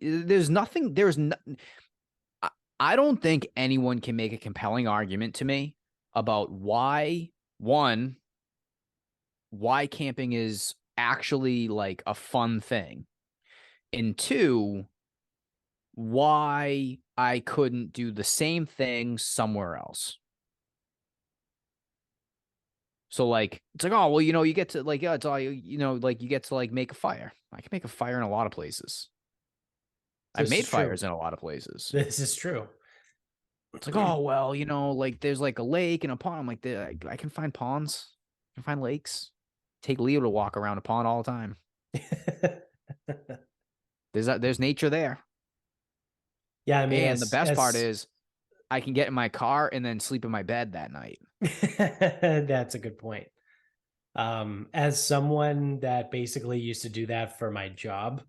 I don't think anyone can make a compelling argument to me about why camping is actually like a fun thing, and 2, why I couldn't do the same thing somewhere else. So like, it's like, oh, well, you get to like, it's all, like you get to like make a fire. I can make a fire in a lot of places. I've made fires in a lot of places. This is true. It's like, oh, well, like there's like a lake and a pond. I'm like, I can find ponds. I can find lakes. Take Leo to walk around a pond all the time. There's nature there. Yeah, I mean, and the best part is I can get in my car and then sleep in my bed that night. That's a good point. As someone that basically used to do that for my job,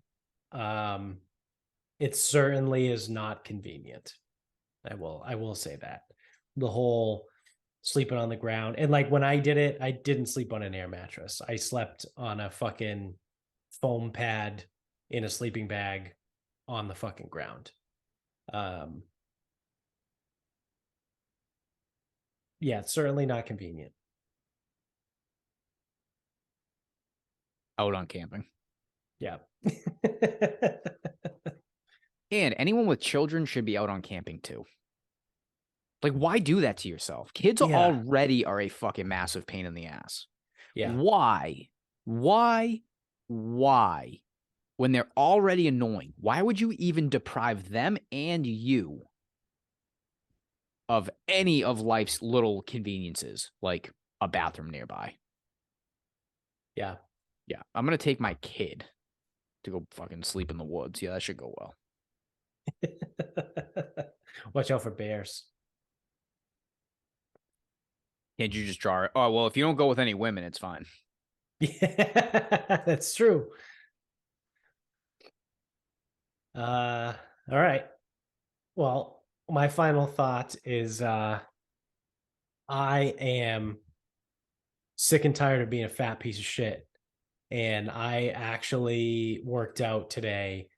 it certainly is not convenient. I will say that. The whole sleeping on the ground. And like when I did it, I didn't sleep on an air mattress. I slept on a fucking foam pad in a sleeping bag on the fucking ground. Yeah, it's certainly not convenient. Out on camping. Yeah. And anyone with children should be out on camping too. Like, why do that to yourself? Kids Yeah. already are a fucking massive pain in the ass. Yeah. Why? Why? When they're already annoying, why would you even deprive them and you of any of life's little conveniences, like a bathroom nearby? Yeah. Yeah, I'm gonna take my kid to go fucking sleep in the woods. Yeah, that should go well. Watch out for bears. Can't you just draw it? Oh, well, if you don't go with any women, it's fine. Yeah, that's true. All right. Well, my final thought is I am sick and tired of being a fat piece of shit. And I actually worked out today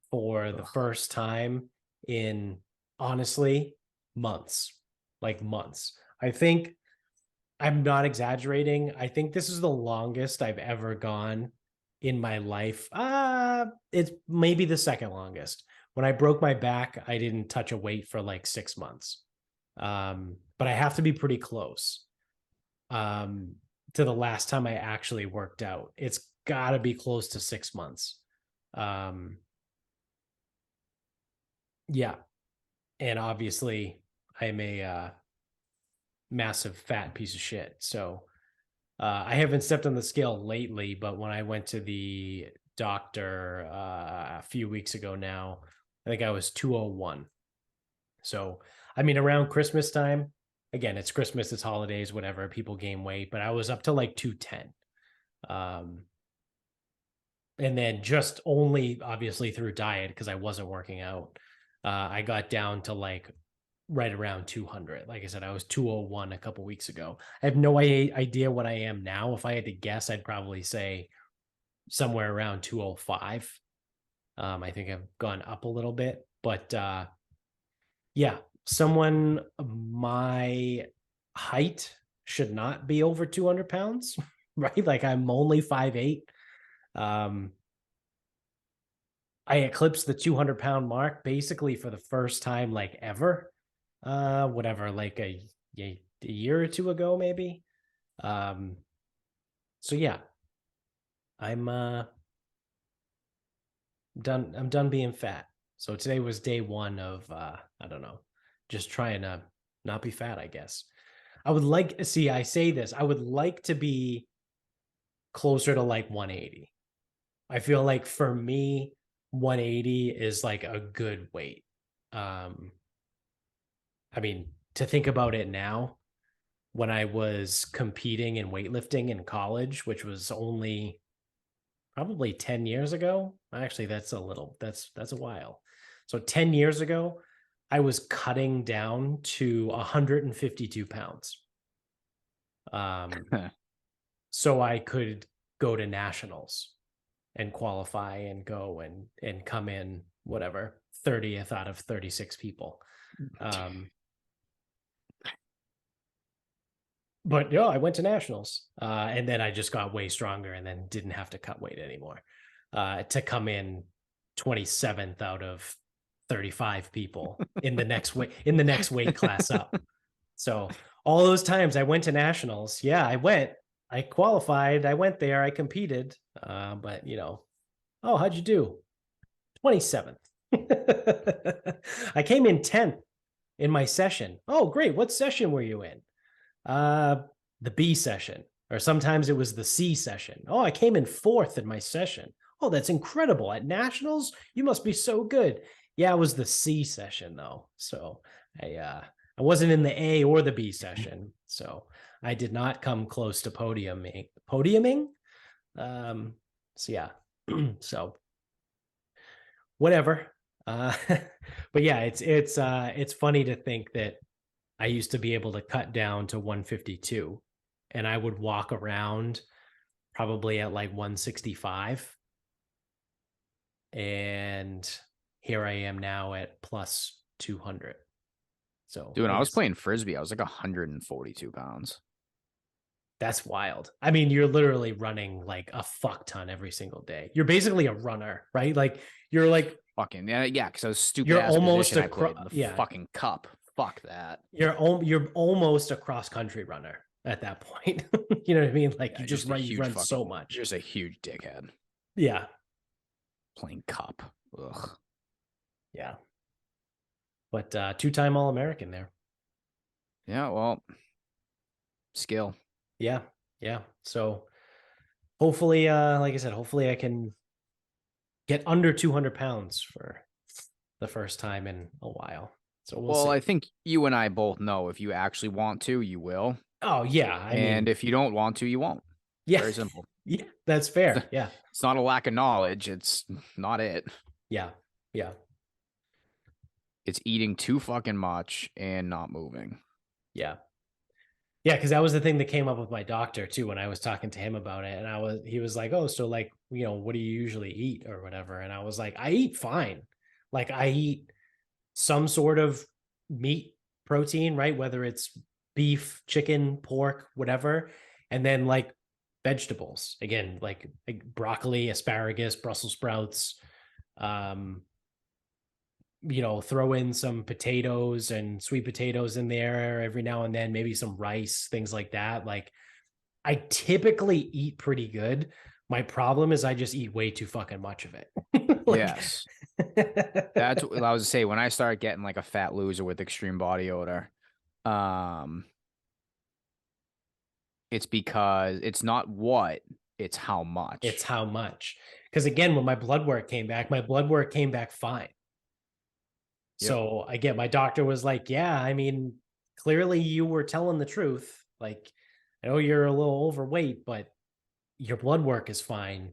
for the first time in honestly months, like months. I think I'm not exaggerating. I think this is the longest I've ever gone in my life. It's maybe the second longest. When I broke my back, I didn't touch a weight for like 6 months. But I have to be pretty close to the last time I actually worked out. It's got to be close to 6 months. Yeah. And obviously, I'm a massive fat piece of shit. So I haven't stepped on the scale lately, but when I went to the doctor a few weeks ago now, I think I was 201. So, I mean, around Christmas time, again, it's Christmas, it's holidays, whatever, people gain weight, but I was up to like 210. And then just only obviously through diet because I wasn't working out. I got down to like right around 200. Like I said, I was 201 a couple weeks ago. I have no idea what I am now. If I had to guess, I'd probably say somewhere around 205. I think I've gone up a little bit, but yeah, someone my height should not be over 200 pounds, right? Like I'm only 5'8". I eclipsed the 200-pound mark basically for the first time like ever. Whatever, like a year or two ago, maybe. So yeah, I'm done. I'm done being fat. So today was day one of I don't know, just trying to not be fat, I guess. I would like see, I say this, I would like to be closer to like 180. I feel like for me, 180 is like a good weight. I mean, to think about it now, when I was competing in weightlifting in college, which was only probably 10 years ago. Actually, that's a while. So 10 years ago, I was cutting down to 152 pounds. So I could go to nationals and qualify and go and come in whatever 30th out of 36 people. But yeah, I went to nationals, and then I just got way stronger, and then didn't have to cut weight anymore. To come in 27th out of 35 people in the next weight class up. So all those times I went to nationals, yeah, I qualified, I went there, I competed, but oh, how'd you do? 27th. I came in 10th in my session. Oh, great! What session were you in? The B session, or sometimes it was the C session. Oh, I came in 4th in my session. Oh, that's incredible. At nationals, you must be so good. Yeah, it was the C session though. So I wasn't in the A or the B session. So I did not come close to podiuming. So yeah. So whatever. But yeah, it's funny to think that I used to be able to cut down to 152, and I would walk around probably at like 165. And here I am now at plus 200. So, Dude, when I I was guess playing Frisbee, I was like 142 pounds. that's wild. I mean, you're literally running like a fuck ton every single day. You're basically a runner, right? Like you're like Fucking, yeah, because I was stupid you're ass almost position a I played in the yeah, fucking cup. Fuck that. you're almost a cross country runner at that point. You know what I mean? Like Yeah, you just run, you run so much. just a huge dickhead Yeah. playing cup. Ugh. Yeah. But two-time All-American there. Yeah, well, skill. Yeah. Yeah. So hopefully, like I said, hopefully I can get under 200 pounds for the first time in a while. So we'll Well, see. I think you and I both know if you actually want to, you will. Oh yeah, I And mean, if you don't want to, you won't. yeah, Very simple. yeah, that's fair. Yeah, It's not a lack of knowledge. It's not it. yeah, yeah, It's eating too fucking much and not moving. yeah, yeah. Because that was the thing that came up with my doctor too when I was talking to him about it, and he was like, "Oh, so like, what do you usually eat or whatever?" And I was like, "I eat fine. Like, I eat some sort of meat protein, right? Whether it's beef, chicken, pork, whatever, and then like vegetables again, like broccoli, asparagus, Brussels sprouts, um throw in some potatoes and sweet potatoes in there every now and then, maybe some rice, things like that. Like I typically eat pretty good. My problem is I just eat way too fucking much of it. Like Yes. That's what I was to say. When I start getting like a fat loser with extreme body odor, um, it's because it's not what, it's how it's much. how much. Because again, when my blood work came back fine. Yep. So again, my doctor was like, "Yeah, I mean, clearly you were telling the truth. Like, I know you're a little overweight, but your blood work is fine.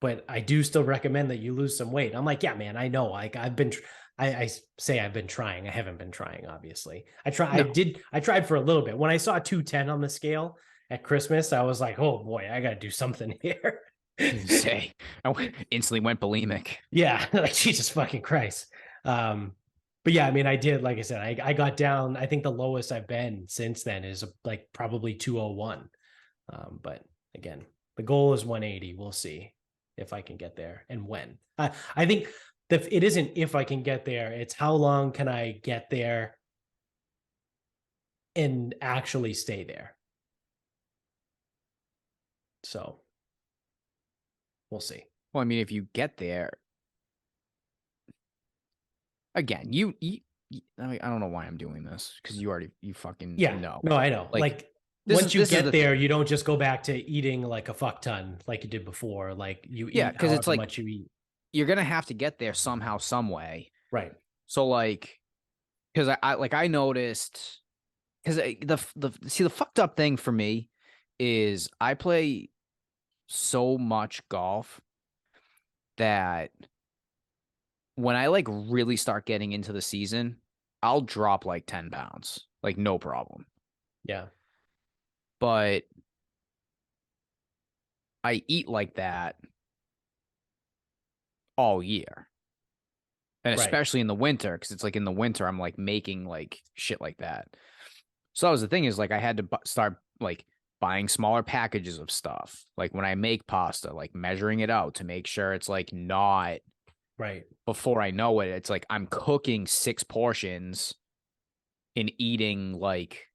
But I do still recommend that you lose some weight." I'm like, "Yeah, man, I know. Like, I say I've been trying. I haven't been trying, obviously. No. I tried for a little bit. When I saw 210 on the scale at Christmas, I was like, oh boy, I got to do something here." Say, instantly went bulimic. Yeah, like Jesus fucking Christ. But yeah, I mean, I did, like I said, I got down. I think the lowest I've been since then is like probably 201. But again, the goal is 180. We'll see if I can get there and when. I think that it isn't if I can get there, it's how long can I get there and actually stay there. So we'll see. Well, I mean, if you get there, again, I mean, I don't know why I'm doing this because you fucking Yeah, know. no, I know. Like once you This is get the there, thing. you don't just go back to eating like a fuck ton like you did before. Like you Yeah, eat because it's however like much you eat. you're gonna have to get there somehow, some way. Right. So like, because I noticed because the fucked up thing for me is I play so much golf that when I like really start getting into the season, I'll drop like 10 pounds, like no problem. Yeah. But I eat like that all year. And Right. especially in the winter, because it's like in the winter, I'm like making like shit like that. So that was the thing is like I had to start like buying smaller packages of stuff. Like when I make pasta, like measuring it out to make sure it's like not Right. before I know it, it's like I'm cooking 6 portions and eating like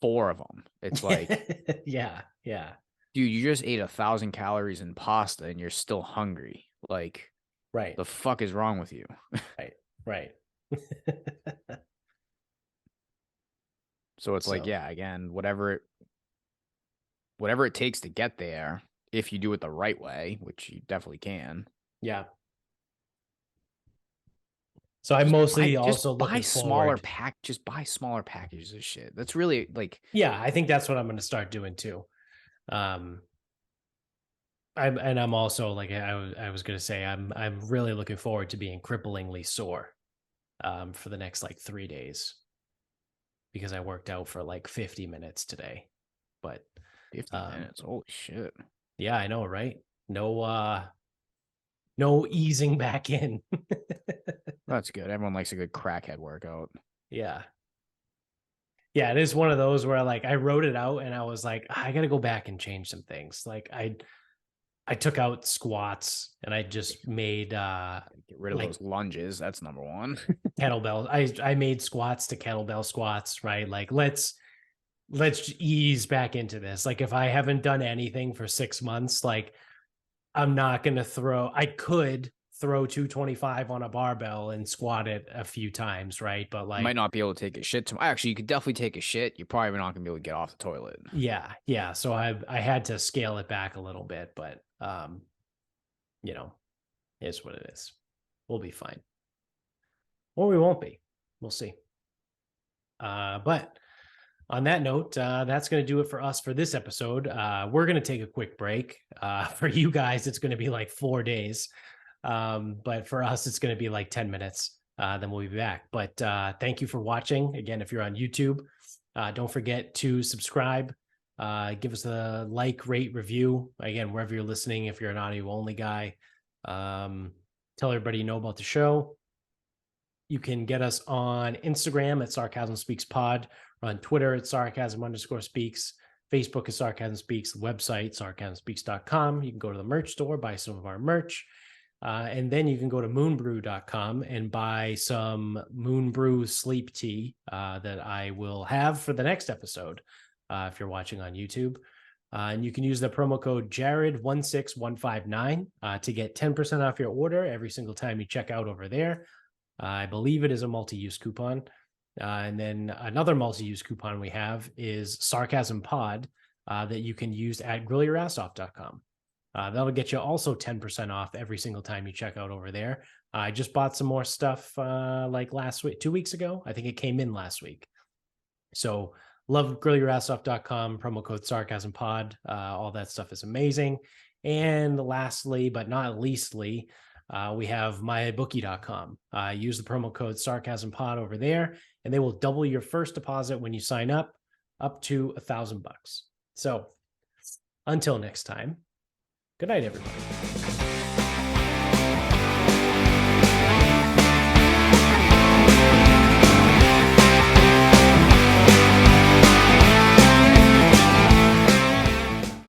4 of them. It's like, Yeah. Yeah. dude, you just ate 1,000 calories in pasta and you're still hungry. Like, Right. the fuck is wrong with you? Right. Right. So it's like, So yeah, again, whatever it takes to get there, if you do it the right way, which you definitely can. yeah. So I'm mostly also looking forward. Just buy smaller packages of shit. That's really like Yeah, I think that's what I'm going to start doing too. Um, I'm also like I was going to say I'm really looking forward to being cripplingly sore for the next like 3 days. because I worked out for like 50 minutes today. But 50 minutes. Holy shit. yeah, I know, right? No easing back in. That's good. Everyone likes a good crackhead workout. Yeah. Yeah, it is one of those where like I wrote it out and I was like, I gotta go back and change some things. Like I took out squats and I just made Get rid of like those lunges. That's number one. kettlebell. I made squats to kettlebell squats, right? Like let's ease back into this. Like if I haven't done anything for 6 months, like I'm not gonna I could throw 225 on a barbell and squat it a few times, right? But You like might not be able to take a shit tomorrow. Actually, you could definitely take a shit. You're probably not gonna be able to get off the toilet. yeah. So I had to scale it back a little bit, but you know, is what it is. We'll be fine. Or we won't be. We'll see. But on that note, that's going to do it for us for this episode. We're going to take a quick break. For you guys, it's going to be like 4 days. But for us, it's going to be like 10 minutes. Then we'll be back. But thank you for watching. Again, if you're on YouTube, don't forget to subscribe. Give us a like, rate, review. Again, wherever you're listening, if you're an audio only guy, tell everybody you know about the show. You can get us on Instagram at Sarcasm Speaks Pod, or on Twitter at Sarcasm_speaks. Facebook is Sarcasm Speaks. The website, sarcasmspeaks.com. You can go to the merch store, buy some of our merch. And then you can go to moonbrew.com and buy some Moonbrew sleep tea that I will have for the next episode if you're watching on YouTube. And you can use the promo code Jared16159 to get 10% off your order every single time you check out over there. I believe it is a multi-use coupon. And then another multi-use coupon we have is Sarcasm Pod that you can use at grillyourassoff.com. That'll get you also 10% off every single time you check out over there. I just bought some more stuff like last week, 2 weeks ago. I think it came in last week. So love grillyourassoff.com, promo code Sarcasm Pod. All that stuff is amazing. And lastly, but not leastly, we have mybookie.com. Use the promo code Sarcasm Pod over there, and they will double your first deposit when you sign up to $1,000. So until next time, good night, everybody.